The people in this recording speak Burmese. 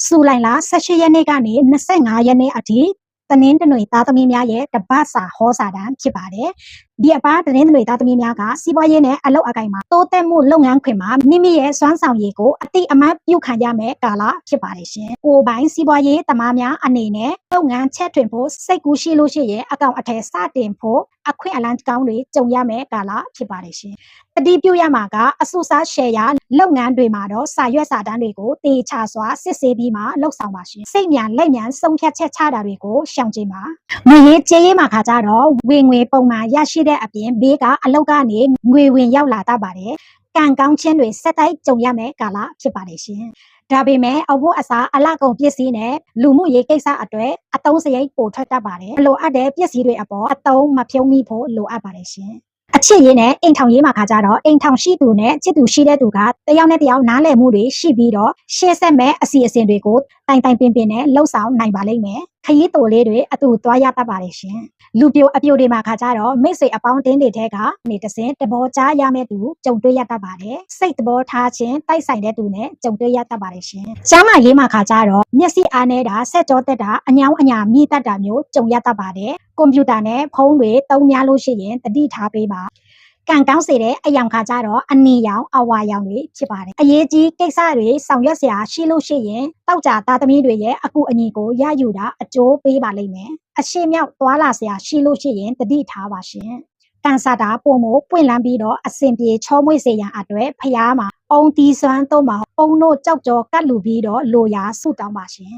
စုလိုက်လား18ရက်နေ့ကနေ25ရက်နေ့အထိတနင်္ဂနွေသားသမီးများရဲ့တပတ်စာဟောစာတမ်းဖြစ်ပါတယ်။ဒီအပါတနင်္ဂနွေသားသမီးများကစီးပွားရေးနဲ့အလုပ်အကိုင်မှာတိုးတက်မှုလုပ်ငန်းခွင်မှာမိမိရဲ့စွမ်းဆောင်ရည်ကိုအတိအမှတ်ပြုခံရမယ်ကာလဖြစ်ပါတယ်ရှင်။ကိုယ်ပိုင်စီးပွားရေးသမားများအနေနဲ့လုပ်ငန်းချက်ထွင်ဖို့စိတ်ကူးရှိလို့ရှိရင်အကောင့်အထည်စတင်ဖို့အခွင့်အလမ်းကောင်းတွေကြုံရမယ်ကာလဖြစ်ပါတယ်ရှင်။တတိပြုရမှာကအစုစားရှယ်ယာလုပ်ငန်းတွေမှာတော့စာရွက်စာတမ်းတွေကိုတေချာစွာစစ်ဆေးပြီးမှလှုပ်ဆောင်ပါရှင်။စိတ်မြန်လက်မြန်ဆုံးဖြတ်ချက်ချတာတွေကိုရှောင်ကျဉ်ပါ။ငွေရေးကြေးရေးမှာခါကြတော့ဝင်ငွေပုံမှန်ရရှိတဲ့အပြင်ဘေးကအလုပ်ကနေငွေဝင်ရောက်လာတတ်ပါတယ်။ကံကောင်းခြင်းတွေဆက်တိုက်ကြုံရမယ်ကာလဖြစ်ပါတယ်ရှင်။ဒါပေမဲ့အဝတ်အစားအလှကုန်ပစ္စည်းနဲ့လူမှုရေးကိစ္စအတွက်အတုံးစရိတ်ပိုထွက်တတ်ပါတယ်။လိုအပ်တဲ့ပစ္စည်းတွေအပေါ်အတုံးမဖြုံးမိဖို့လိုအပ်ပါတယ်ရှင်။အချစ်ရေးနဲ့အိမ်ထောင်ရေးမှာခါကြတော့အိမ်ထောင်ရှိသူနဲ့ချစ်သူရှိတဲ့သူကတယောက်နဲ့တယောက်နားလည်မှုတွေရှိပြီးတော့ရှေ့ဆက်မဲ့အစီအစဉ်တွေကိုတိုင်တိုင်ပင်ပင်နဲ့လှုပ်ဆောင်နိုင်ပါလိမ့်မယ်။ခရီးတိုလေးတွေအတူသွားရတတ်ပါတယ်ရှင်။လူပြိုအပြိုတွေမှာခါကြတော့မိတ်ဆွေအပေါင်းအသင်းတွေထဲကနေတစင်တဘောကြားရမယ့်သူကြုံတွေ့ရတတ်ပါတယ်။စိတ်တဘောထားခြင်းတိုက်ဆိုင်တဲ့သူနဲ့ကြုံတွေ့ရတတ်ပါတယ်ရှင်။ကျောင်းမရေးမှာခါကြတော့မျက်စိအားနေတာဆက်ကြောတက်တာအညောင်းအညာမြည်တတ်တာမျိုးကြုံရတတ်ပါတယ်။ကွန်ပျူတာနဲ့ဖုန်းတွေတုံးများလို့ရှိရင်တတိထားပေးပါကံကောင်းစေတဲ့အယောင်ခါကြတော့အနီရောင်အဝါရောင်တွေဖြစ်ပါတယ်အရေးကြီးကိစ္စတွေဆောင်ရွက်စရာရှိလို့ရှိရင်တောက်ကြသားသမီးတွေရဲ့အကူအညီကိုရယူတာအကျိုးပေးပါလိမ့်မယ်အရှိမြောက်သွားလာစရာရှိလို့ရှိရင်တတိထားပါရှင်ကန်စာတာပုံမို့ပွင့်လန်းပြီးတော့အစင်ပြေချောမွေ့စေရန်အတွက်ဖျားမှာအုံတီစွမ်းတော့မှာအုံတို့ကြောက်ကြောကတ်လူပြီးတော့လိုရာဆုတောင်းပါရှင်